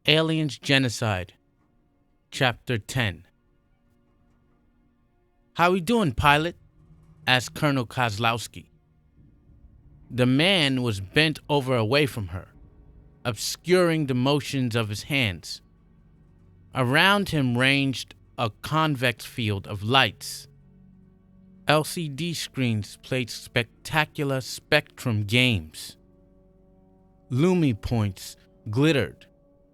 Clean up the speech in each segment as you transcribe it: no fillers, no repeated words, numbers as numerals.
Aliens Genocide, Chapter 10. "How we doing, pilot?" asked Colonel Kozlowski. The man was bent over away from her, obscuring the motions of his hands. Around him ranged a convex field of lights. LCD screens played spectacular Spectrum games. Lumi points glittered,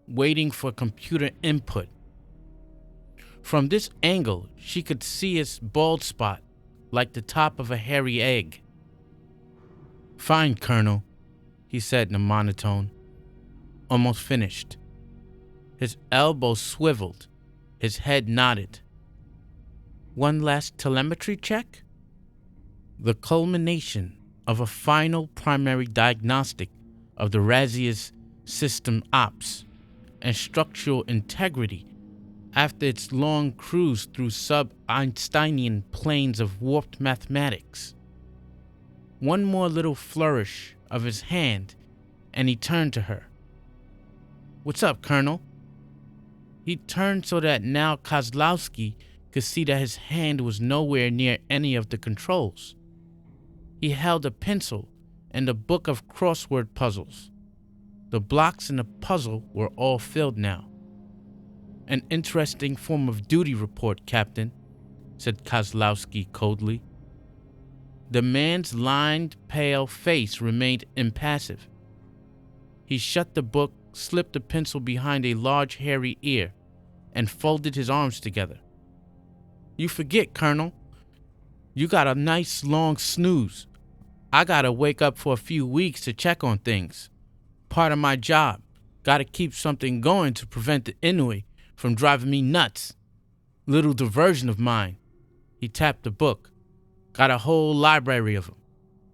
waiting for computer input. From this angle, she could see his bald spot like the top of a hairy egg. "Fine, Colonel," he said in a monotone. "Almost finished." His elbows swiveled, his head nodded. "One last telemetry check?" The culmination of a final primary diagnostic of the Razia's system ops and structural integrity after its long cruise through sub-Einsteinian planes of warped mathematics. One more little flourish of his hand, and he turned to her. "What's up, Colonel?" He turned so that now Kozlowski could see that his hand was nowhere near any of the controls. He held a pencil and a book of crossword puzzles. The blocks in the puzzle were all filled now. "An interesting form of duty report, Captain," said Kozlowski coldly. The man's lined, pale face remained impassive. He shut the book, slipped the pencil behind a large hairy ear, and folded his arms together. "You forget, Colonel. You got a nice long snooze. I gotta wake up for a few weeks to check on things. Part of my job. Gotta keep something going to prevent the Inui from driving me nuts. Little diversion of mine." He tapped the book. "Got a whole library of them.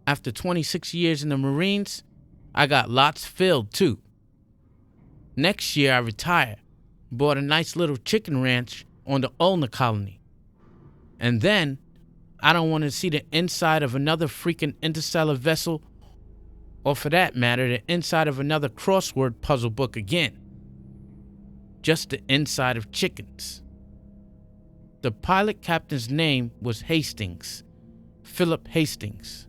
After 26 years in the Marines, I got lots filled too. Next year I retire. Bought a nice little chicken ranch on the Ulna colony. And then, I don't want to see the inside of another freaking interstellar vessel, or for that matter, the inside of another crossword puzzle book again. Just the inside of chickens." The pilot captain's name was Hastings, Philip Hastings.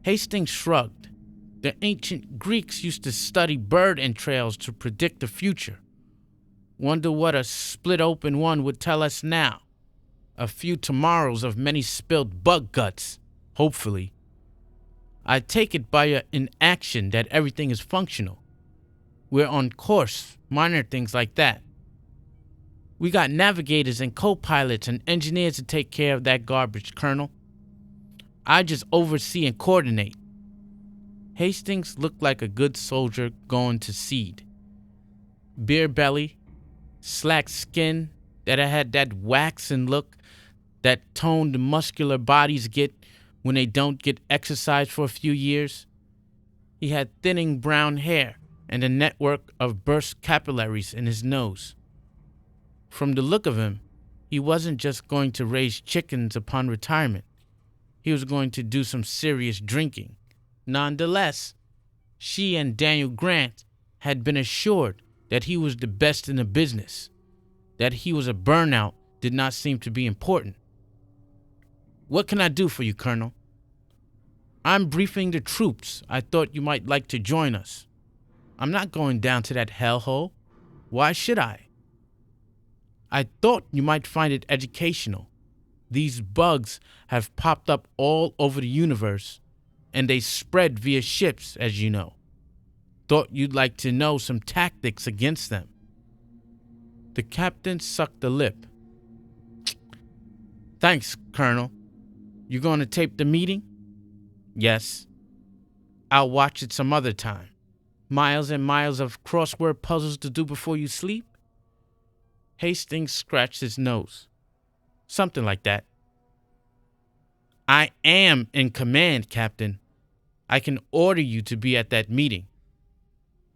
Hastings shrugged. The ancient Greeks used to study bird entrails to predict the future. Wonder what a split open one would tell us now. A few tomorrows of many spilled bug guts, hopefully. I take it by your inaction that everything is functional. We're on course, minor things like that. We got navigators and co-pilots and engineers to take care of that garbage, Colonel. I just oversee and coordinate." Hastings looked like a good soldier going to seed. Beer belly, slack skin that had that waxen look that toned muscular bodies get when they don't get exercise for a few years. He had thinning brown hair and a network of burst capillaries in his nose. From the look of him, he wasn't just going to raise chickens upon retirement. He was going to do some serious drinking. Nonetheless, she and Daniel Grant had been assured that he was the best in the business. That he was a burnout did not seem to be important. "What can I do for you, Colonel?" "I'm briefing the troops. I thought you might like to join us." "I'm not going down to that hellhole. Why should I?" "I thought you might find it educational. These bugs have popped up all over the universe, and they spread via ships, as you know. Thought you'd like to know some tactics against them." The captain sucked a lip. "Thanks, Colonel. You going to tape the meeting?" "Yes. I'll watch it some other time. Miles and miles of crossword puzzles to do before you sleep?" Hastings scratched his nose. "Something like that." "I am in command, Captain. I can order you to be at that meeting."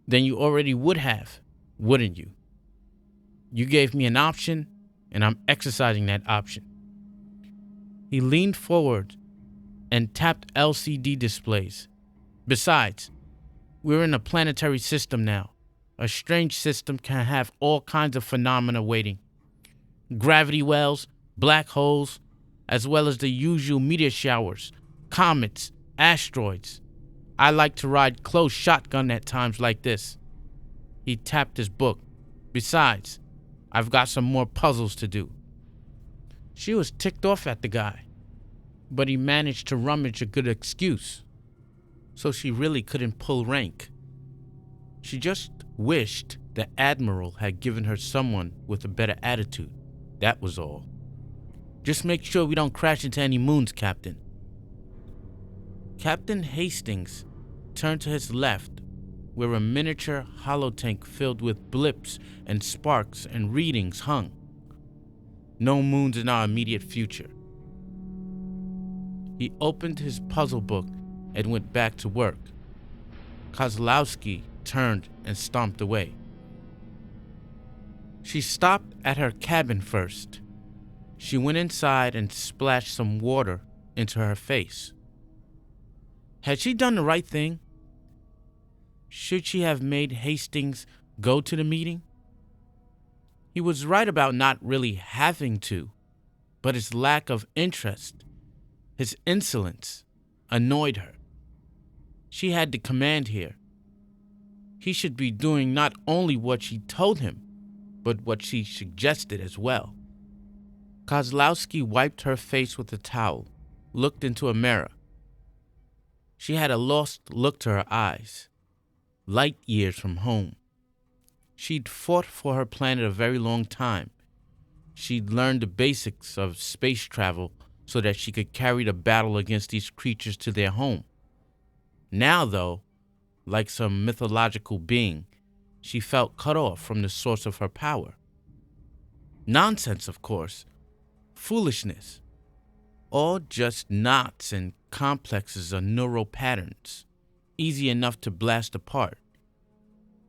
"Then you already would have, wouldn't you? You gave me an option, and I'm exercising that option." He leaned forward and tapped LCD displays. "Besides, we're in a planetary system now. A strange system can have all kinds of phenomena waiting. Gravity wells, black holes, as well as the usual meteor showers, comets, asteroids. I like to ride close shotgun at times like this. He tapped his book. Besides, I've got some more puzzles to do. She was ticked off at the guy, but he managed to rummage a good excuse, so she really couldn't pull rank. She just wished the Admiral had given her someone with a better attitude. That was all. Just make sure we don't crash into any moons, Captain. Captain Hastings turned to his left, where a miniature holotank filled with blips and sparks and readings hung. No moons in our immediate future. He opened his puzzle book and went back to work. Kozlowski turned and stomped away. She stopped at her cabin first. She went inside and splashed some water into her face. Had she done the right thing? Should she have made Hastings go to the meeting? He was right about not really having to, but his lack of interest, his insolence, annoyed her. She had the command here. He should be doing not only what she told him, but what she suggested as well. Kozlowski wiped her face with a towel, looked into a mirror. She had a lost look to her eyes, light years from home. She'd fought for her planet a very long time. She'd learned the basics of space travel so that she could carry the battle against these creatures to their home. Now, though, like some mythological being, she felt cut off from the source of her power. Nonsense, of course. Foolishness. All just knots and complexes of neural patterns, easy enough to blast apart.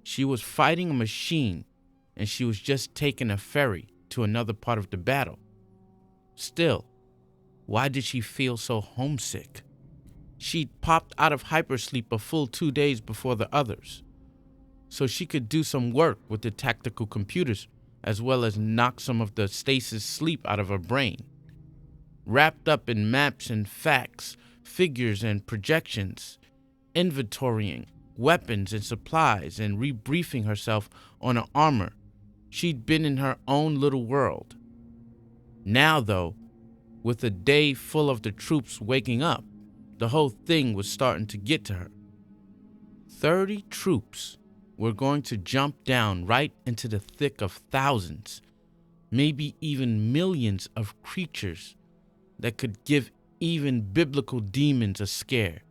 She was fighting a machine, and she was just taking a ferry to another part of the battle. Still, why did she feel so homesick? She'd popped out of hypersleep a full 2 days before the others, so she could do some work with the tactical computers, as well as knock some of the stasis sleep out of her brain. Wrapped up in maps and facts, figures and projections, inventorying weapons and supplies, and rebriefing herself on her armor, she'd been in her own little world. Now, though, with a day full of the troops waking up, the whole thing was starting to get to her. 30 troops were going to jump down right into the thick of thousands, maybe even millions of creatures that could give even biblical demons a scare,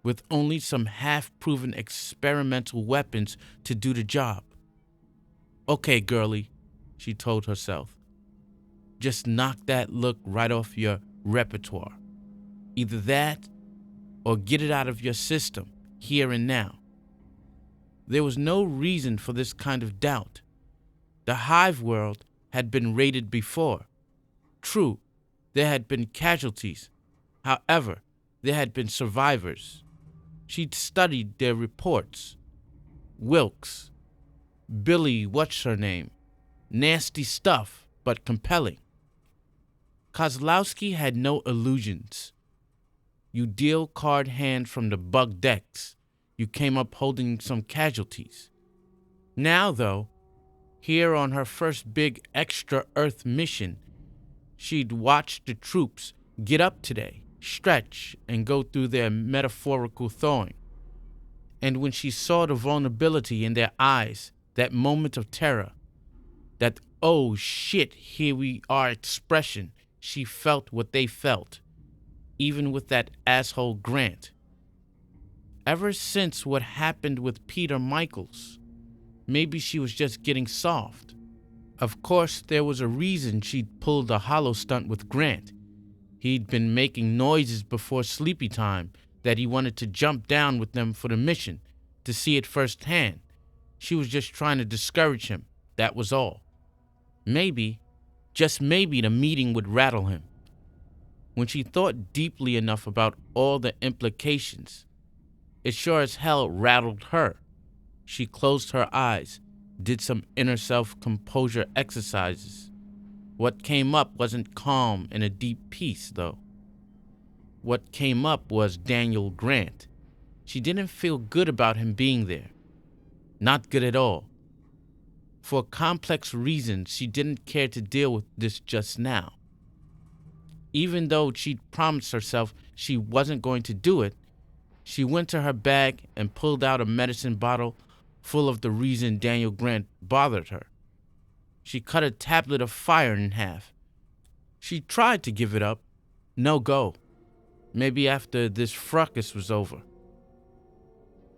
with only some half-proven experimental weapons to do the job. Okay, girlie, she told herself. Just knock that look right off your repertoire. Either that, or get it out of your system, here and now. There was no reason for this kind of doubt. The hive world had been raided before. True, there had been casualties. However, there had been survivors. She'd studied their reports. Wilkes, Billy what's her name. Nasty stuff, but compelling. Kozlowski had no illusions. You deal card hand from the bug decks. You came up holding some casualties. Now, though, here on her first big extra-Earth mission, she'd watched the troops get up today, stretch, and go through their metaphorical thawing. And when she saw the vulnerability in their eyes, that moment of terror, that "oh shit, here we are" expression, she felt what they felt, even with that asshole Grant. Ever since what happened with Peter Michaels, maybe she was just getting soft. Of course, there was a reason she'd pulled a hollow stunt with Grant. He'd been making noises before sleepy time that he wanted to jump down with them for the mission, to see it firsthand. She was just trying to discourage him, that was all. Maybe, just maybe, the meeting would rattle him. When she thought deeply enough about all the implications, it sure as hell rattled her. She closed her eyes, did some inner self-composure exercises. What came up wasn't calm and a deep peace, though. What came up was Daniel Grant. She didn't feel good about him being there. Not good at all. For complex reasons, she didn't care to deal with this just now. Even though she'd promised herself she wasn't going to do it, she went to her bag and pulled out a medicine bottle full of the reason Daniel Grant bothered her. She cut a tablet of fire in half. She tried to give it up. No go. Maybe after this fracas was over.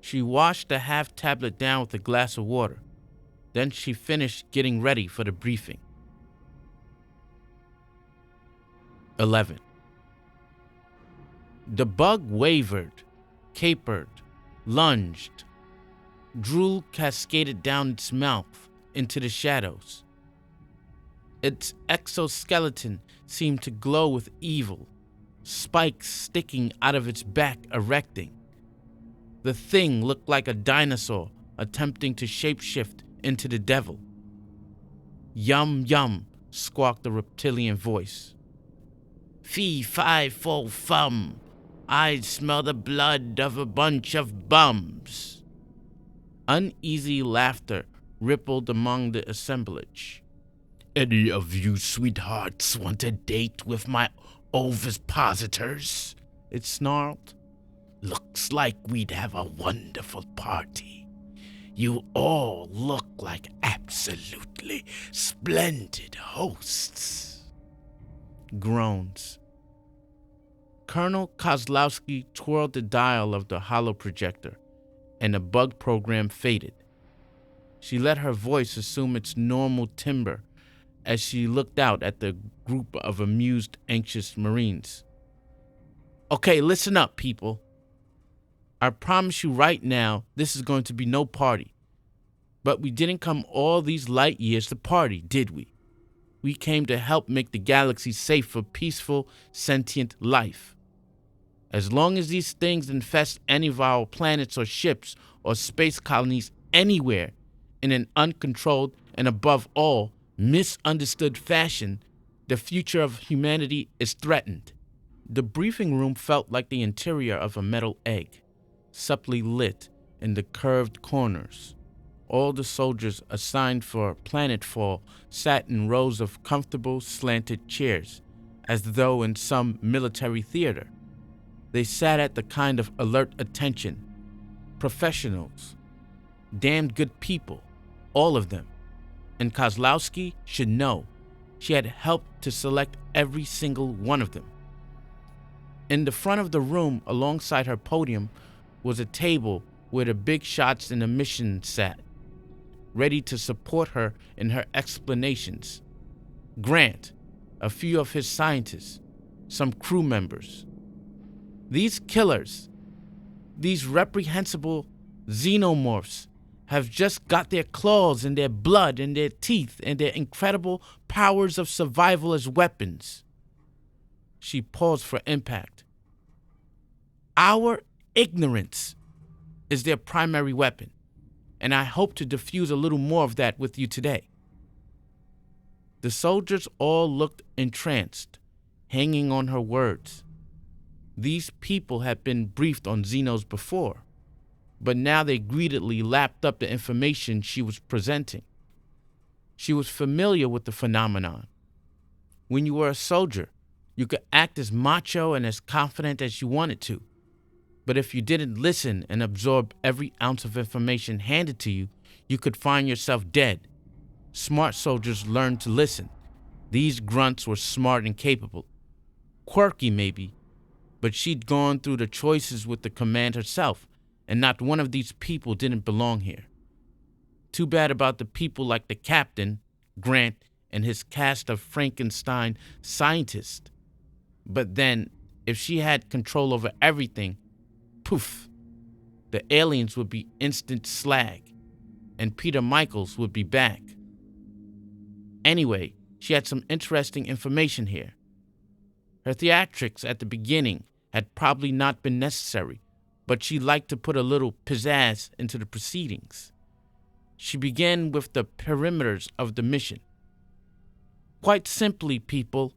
She washed the half tablet down with a glass of water. Then she finished getting ready for the briefing. 11. The bug wavered, capered, lunged. Drool cascaded down its mouth into the shadows. Its exoskeleton seemed to glow with evil, spikes sticking out of its back erecting. The thing looked like a dinosaur attempting to shapeshift into the devil. Yum yum, squawked the reptilian voice. Fee fi fo fum, I smell the blood of a bunch of bums. Uneasy laughter rippled among the assemblage. Any of you sweethearts want a date with my ovipositors? It snarled. Looks like we'd have a wonderful party. You all look like absolutely splendid hosts. Groans. Colonel Kozlowski twirled the dial of the holoprojector, and the bug program faded. She let her voice assume its normal timbre as she looked out at the group of amused, anxious Marines. Okay, listen up, people. I promise you right now, this is going to be no party. But we didn't come all these light years to party, did we? We came to help make the galaxy safe for peaceful, sentient life. As long as these things infest any of our planets or ships or space colonies anywhere in an uncontrolled and above all, misunderstood fashion, the future of humanity is threatened. The briefing room felt like the interior of a metal egg, supply lit in the curved corners. All the soldiers assigned for planetfall sat in rows of comfortable, slanted chairs, as though in some military theater. They sat at the kind of alert attention. Professionals. Damned good people. All of them. And Kozlowski should know. She had helped to select every single one of them. In the front of the room, alongside her podium, was a table where the big shots in the mission sat, ready to support her in her explanations. Grant, a few of his scientists, some crew members. These killers, these reprehensible xenomorphs, have just got their claws and their blood and their teeth and their incredible powers of survival as weapons. She paused for impact. Our ignorance is their primary weapon, and I hope to diffuse a little more of that with you today. The soldiers all looked entranced, hanging on her words. These people had been briefed on Xenos before, but now they greedily lapped up the information she was presenting. She was familiar with the phenomenon. When you were a soldier, you could act as macho and as confident as you wanted to. But if you didn't listen and absorb every ounce of information handed to you, you could find yourself dead. Smart soldiers learned to listen. These grunts were smart and capable. Quirky, maybe, but she'd gone through the choices with the command herself, and not one of these people didn't belong here. Too bad about the people like the captain, Grant, and his cast of Frankenstein scientists. But then, if she had control over everything, poof, the aliens would be instant slag, and Peter Michaels would be back. Anyway, she had some interesting information here. Her theatrics at the beginning had probably not been necessary, but she liked to put a little pizzazz into the proceedings. She began with the perimeters of the mission. Quite simply, people,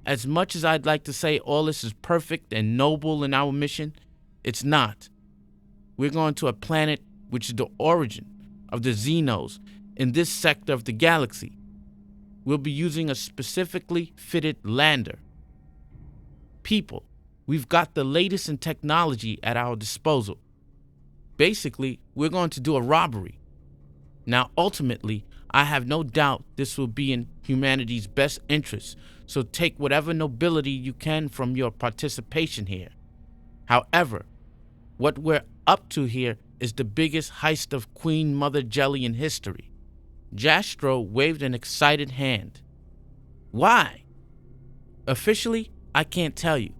as much as I'd like to say all this is perfect and noble in our mission, it's not. We're going to a planet which is the origin of the Xenos in this sector of the galaxy. We'll be using a specifically fitted lander. People, we've got the latest in technology at our disposal. Basically, we're going to do a robbery. Now, ultimately, I have no doubt this will be in humanity's best interest, so take whatever nobility you can from your participation here. However, what we're up to here is the biggest heist of Queen Mother Jelly in history. Jastrow waved an excited hand. Why? Officially, I can't tell you.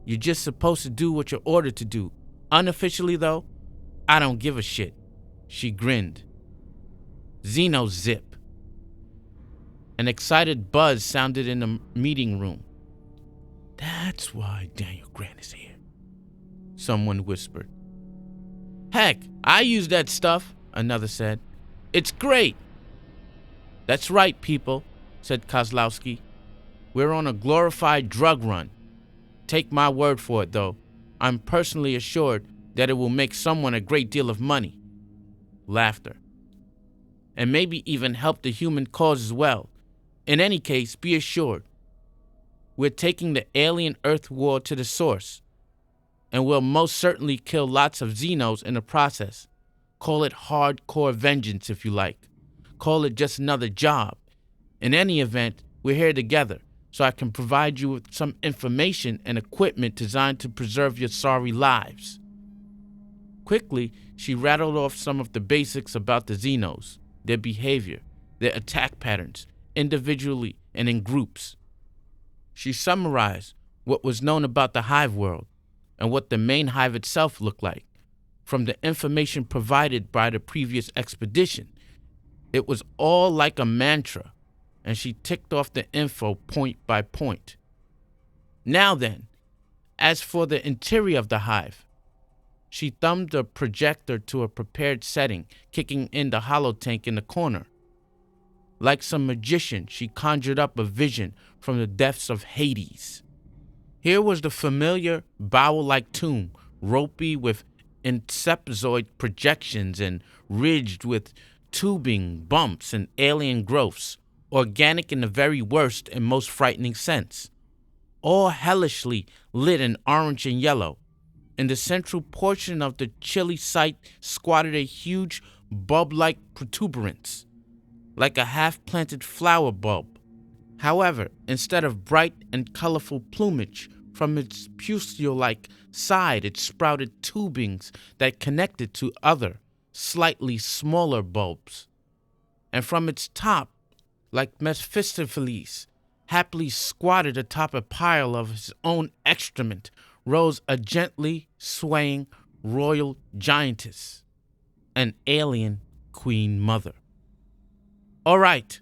You're just supposed to do what you're ordered to do. Unofficially, though, I don't give a shit. She grinned. Xeno zip. An excited buzz sounded in the meeting room. That's why Daniel Grant is here, someone whispered. Heck, I use that stuff, another said. It's great. That's right, people, said Kozlowski. We're on a glorified drug run. Take my word for it, though. I'm personally assured that it will make someone a great deal of money. Laughter. And maybe even help the human cause as well. In any case, be assured, we're taking the alien Earth war to the source, and we'll most certainly kill lots of Xenos in the process. Call it hardcore vengeance if you like. Call it just another job. In any event, we're here together, so I can provide you with some information and equipment designed to preserve your sorry lives. Quickly, she rattled off some of the basics about the Xenos, their behavior, their attack patterns, individually and in groups. She summarized what was known about the hive world and what the main hive itself looked like from the information provided by the previous expedition. It was all like a mantra, and she ticked off the info point by point. Now then, as for the interior of the hive, she thumbed the projector to a prepared setting, kicking in the holotank in the corner. Like some magician, she conjured up a vision from the depths of Hades. Here was the familiar bowel-like tomb, ropey with inseptoid projections and ridged with tubing, bumps, and alien growths, organic in the very worst and most frightening sense. All hellishly lit in orange and yellow. In the central portion of the chilly site squatted a huge bulb-like protuberance, like a half-planted flower bulb. However, instead of bright and colorful plumage, from its pustule-like side it sprouted tubings that connected to other, slightly smaller bulbs. And from its top, like Mephistopheles, happily squatted atop a pile of his own excrement, rose a gently swaying royal giantess, an alien queen mother. All right.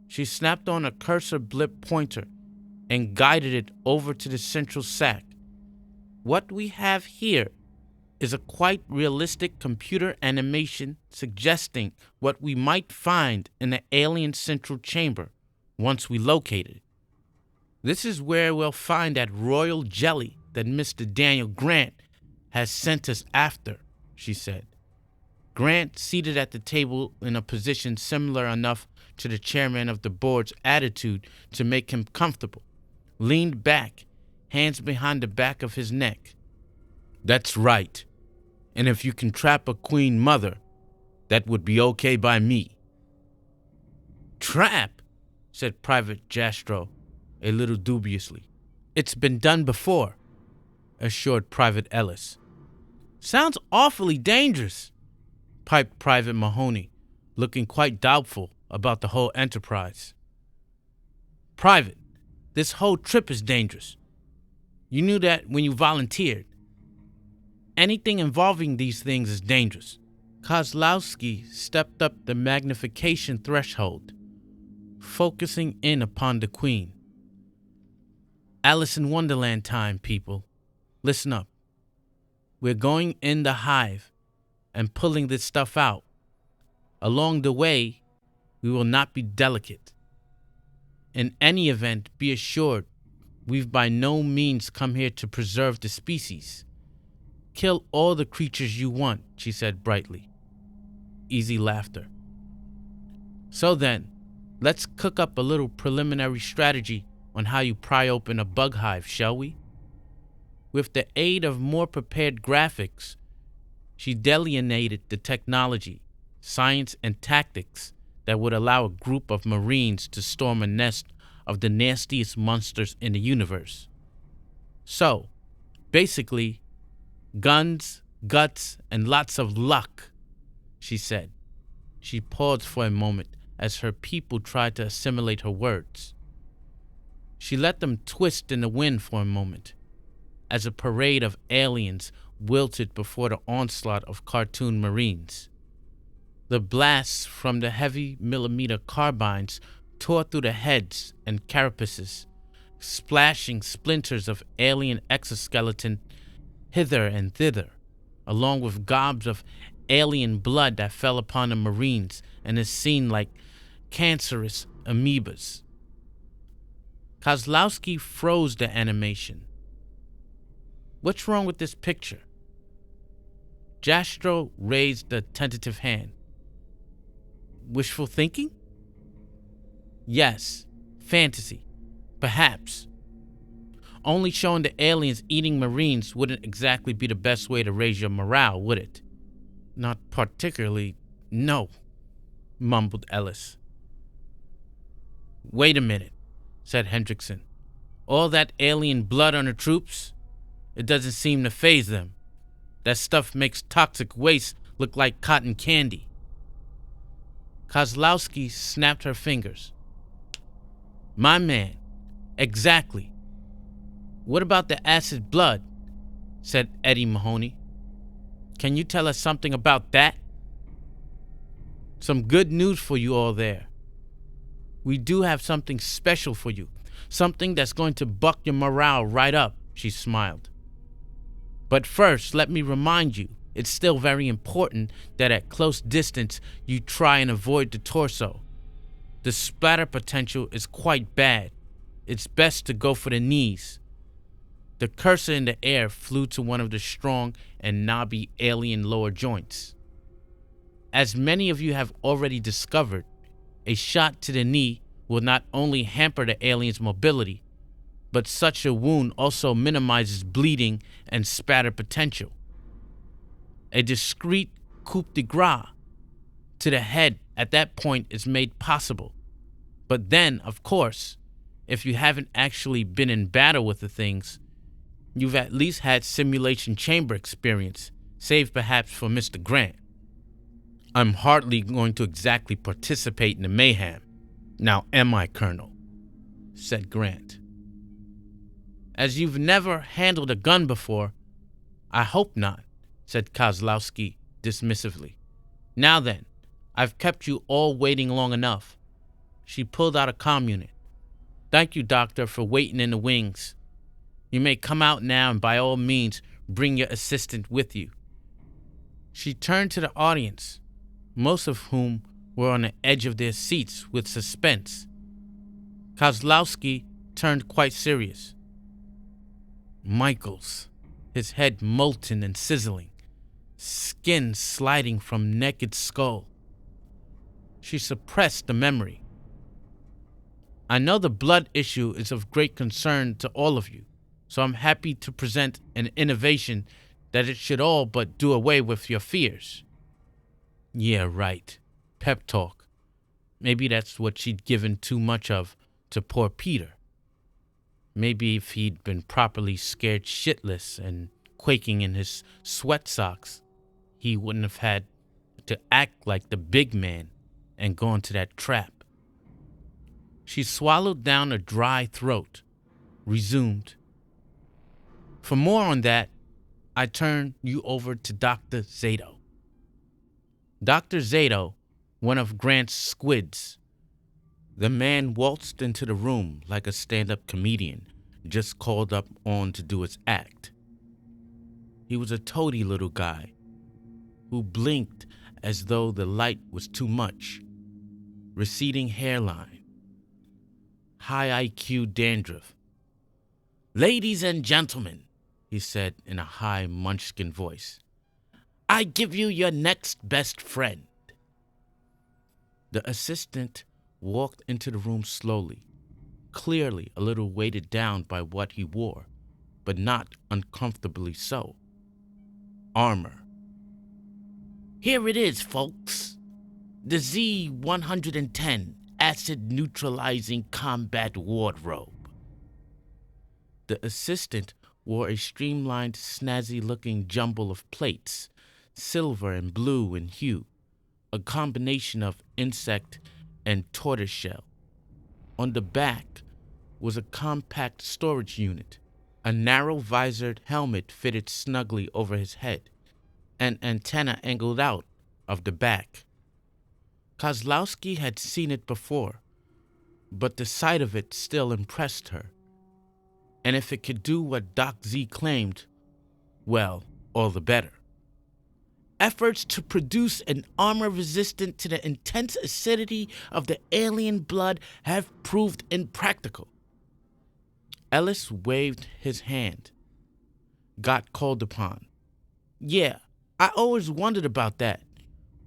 She snapped on a cursor blip pointer and guided it over to the central sack. What we have here is a quite realistic computer animation suggesting what we might find in the alien central chamber once we locate it. This is where we'll find that royal jelly that Mr. Daniel Grant has sent us after, she said. Grant, seated at the table in a position similar enough to the chairman of the board's attitude to make him comfortable, leaned back, hands behind the back of his neck. That's right. And if you can trap a queen mother, that would be okay by me. Trap, said Private Jastrow, a little dubiously. It's been done before, assured Private Ellis. Sounds awfully dangerous, piped Private Mahoney, looking quite doubtful about the whole enterprise. Private, this whole trip is dangerous. You knew that when you volunteered. Anything involving these things is dangerous. Kozlowski stepped up the magnification threshold, focusing in upon the Queen. Alice in Wonderland time, people. Listen up. We're going in the hive and pulling this stuff out. Along the way, we will not be delicate. In any event, be assured, we've by no means come here to preserve the species. Kill all the creatures you want, she said brightly. Easy laughter. So then, let's cook up a little preliminary strategy on how you pry open a bug hive, shall we? With the aid of more prepared graphics, she delineated the technology, science, and tactics that would allow a group of Marines to storm a nest of the nastiest monsters in the universe. So, basically, guns, guts, and lots of luck, she said. She paused for a moment as her people tried to assimilate her words. She let them twist in the wind for a moment, as a parade of aliens wilted before the onslaught of cartoon Marines. The blasts from the heavy millimeter carbines tore through the heads and carapaces, splashing splinters of alien exoskeleton hither and thither, along with gobs of alien blood that fell upon the Marines and is seen like cancerous amoebas. Kozlowski froze the animation. What's wrong with this picture? Jastrow raised a tentative hand. Wishful thinking? Yes. Fantasy. Perhaps. Only showing the aliens eating Marines wouldn't exactly be the best way to raise your morale, would it? Not particularly, no, mumbled Ellis. Wait a minute, said Hendrickson. All that alien blood on the troops? It doesn't seem to faze them. That stuff makes toxic waste look like cotton candy. Kozlowski snapped her fingers. My man, exactly. What about the acid blood? Said Eddie Mahoney. Can you tell us something about that? Some good news for you all there. We do have something special for you. Something that's going to buck your morale right up, she smiled. But first, let me remind you, it's still very important that at close distance you try and avoid the torso. The splatter potential is quite bad. It's best to go for the knees. The cursor in the air flew to one of the strong and knobby alien lower joints. As many of you have already discovered, a shot to the knee will not only hamper the alien's mobility, but such a wound also minimizes bleeding and spatter potential. A discreet coup de grace to the head at that point is made possible. But then, of course, if you haven't actually been in battle with the things, you've at least had simulation chamber experience, save perhaps for Mr. Grant. I'm hardly going to exactly participate in the mayhem. Now am I, Colonel? Said Grant. As you've never handled a gun before, I hope not, said Kozlowski dismissively. Now then, I've kept you all waiting long enough. She pulled out a comm unit. Thank you, Doctor, for waiting in the wings. You may come out now and by all means bring your assistant with you. She turned to the audience, most of whom were on the edge of their seats with suspense. Kozlowski turned quite serious. Michaels, his head molten and sizzling, skin sliding from naked skull. She suppressed the memory. I know the blood issue is of great concern to all of you, so I'm happy to present an innovation that it should all but do away with your fears. Yeah, right. Pep talk. Maybe that's what she'd given too much of to poor Peter. Maybe if he'd been properly scared shitless and quaking in his sweat socks, he wouldn't have had to act like the big man and gone to that trap. She swallowed down a dry throat, resumed. For more on that, I turn you over to Dr. Zato. Dr. Zato, one of Grant's squids. The man waltzed into the room like a stand-up comedian just called up on to do his act. He was a toady little guy who blinked as though the light was too much. Receding hairline. High IQ dandruff. "Ladies and gentlemen," he said in a high munchkin voice, "I give you your next best friend." The assistant walked into the room slowly, clearly a little weighted down by what he wore, but not uncomfortably so. Armor. "Here it is, folks. The Z-110 acid neutralizing combat wardrobe." The assistant wore a streamlined, snazzy-looking jumble of plates, silver and blue in hue, a combination of insect and tortoiseshell. On the back was a compact storage unit, a narrow-visored helmet fitted snugly over his head, an antenna angled out of the back. Kozlowski had seen it before, but the sight of it still impressed her. And if it could do what Doc Z claimed, well, all the better. Efforts to produce an armor resistant to the intense acidity of the alien blood have proved impractical. Ellis waved his hand. Got called upon. "Yeah, I always wondered about that.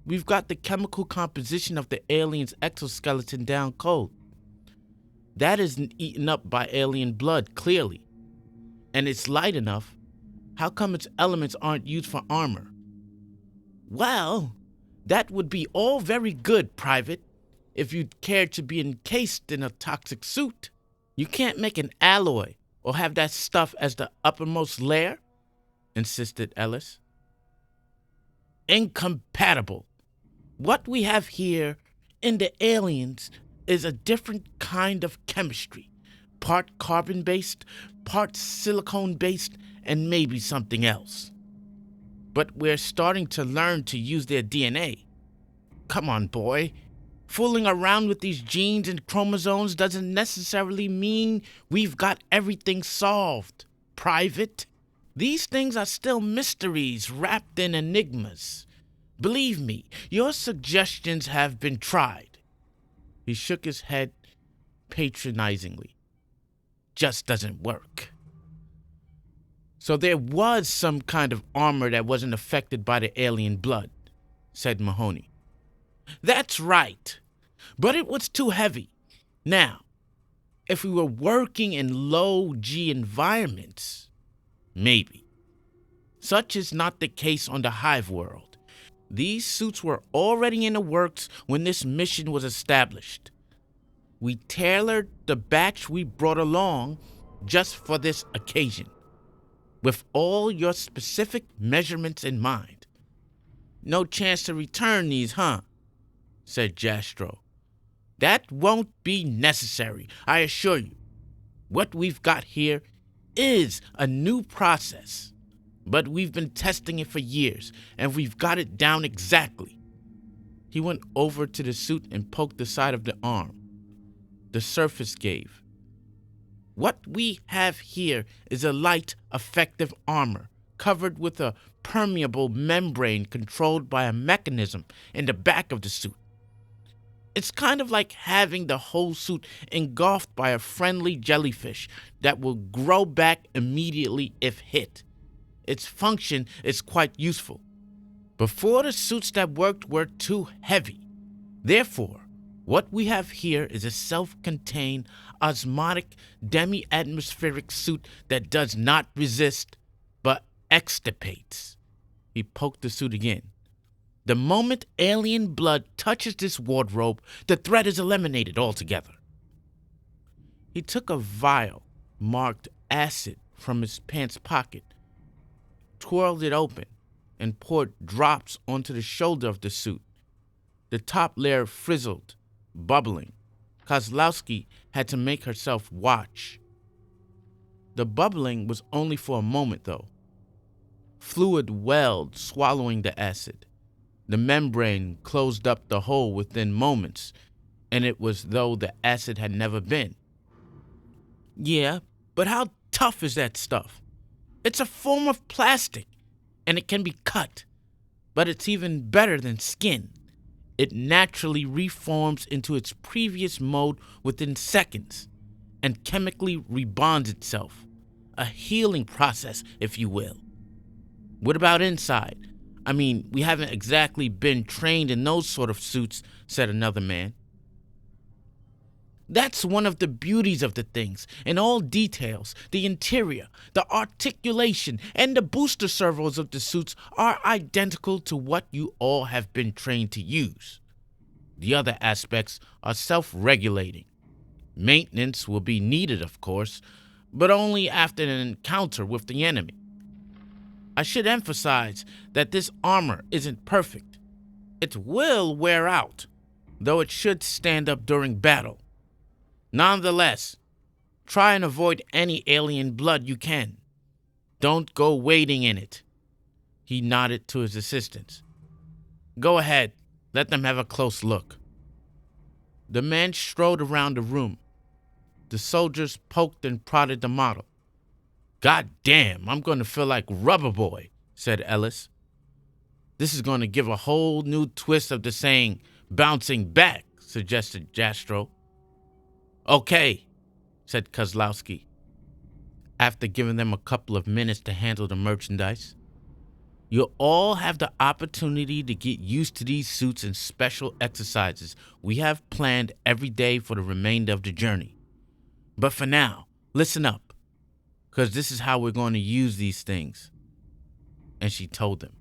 We've got the chemical composition of the alien's exoskeleton down cold. That isn't eaten up by alien blood, clearly. And it's light enough. How come its elements aren't used for armor?" "Well, that would be all very good, Private, if you'd care to be encased in a toxic suit. You can't make an alloy or have that stuff as the uppermost layer," insisted Ellis. "Incompatible. What we have here in the aliens is a different kind of chemistry, part carbon-based, part silicone-based, and maybe something else. But we're starting to learn to use their DNA. Come on, boy. Fooling around with these genes and chromosomes doesn't necessarily mean we've got everything solved, Private. These things are still mysteries wrapped in enigmas. Believe me, your suggestions have been tried." He shook his head patronizingly. "Just doesn't work." "So there was some kind of armor that wasn't affected by the alien blood," said Mahoney. "That's right. But it was too heavy. Now, if we were working in low-G environments, maybe. Such is not the case on the Hive world. These suits were already in the works when this mission was established. We tailored the batch we brought along just for this occasion, with all your specific measurements in mind." "No chance to return these, huh?" said Jastrow. "That won't be necessary, I assure you. What we've got here is a new process, but we've been testing it for years, and we've got it down exactly." He went over to the suit and poked the side of the arm. The surface gave. "What we have here is a light, effective armor, covered with a permeable membrane controlled by a mechanism in the back of the suit. It's kind of like having the whole suit engulfed by a friendly jellyfish that will grow back immediately if hit. Its function is quite useful. Before, the suits that worked were too heavy. Therefore, what we have here is a self-contained, osmotic, demi-atmospheric suit that does not resist, but extirpates." He poked the suit again. "The moment alien blood touches this wardrobe, the threat is eliminated altogether." He took a vial marked acid from his pants pocket, twirled it open, and poured drops onto the shoulder of the suit. The top layer frizzled, bubbling. Kozlowski had to make herself watch. The bubbling was only for a moment, though. Fluid welled, swallowing the acid. The membrane closed up the hole within moments, and it was though the acid had never been. "Yeah, but how tough is that stuff? It's a form of plastic, and it can be cut. But it's even better than skin. It naturally reforms into its previous mode within seconds and chemically rebonds itself. A healing process, if you will. What about inside? I mean, we haven't exactly been trained in those sort of suits, said another man. That's one of the beauties of the things. In all details, the interior, the articulation, and the booster servos of the suits are identical to what you all have been trained to use. The other aspects are self-regulating. Maintenance will be needed, of course, but only after an encounter with the enemy. I should emphasize that this armor isn't perfect. It will wear out, though it should stand up during battle. Nonetheless, try and avoid any alien blood you can. Don't go wading in it. He nodded to his assistants. Go ahead, let them have a close look. The man strode around the room. The soldiers poked and prodded the model. God damn, I'm going to feel like Rubber Boy, said Ellis. This is going to give a whole new twist of the saying, bouncing back, suggested Jastrow. Okay, said Kozlowski, after giving them a couple of minutes to handle the merchandise. You'll all have the opportunity to get used to these suits and special exercises we have planned every day for the remainder of the journey. But for now, listen up, because this is how we're going to use these things. And she told them.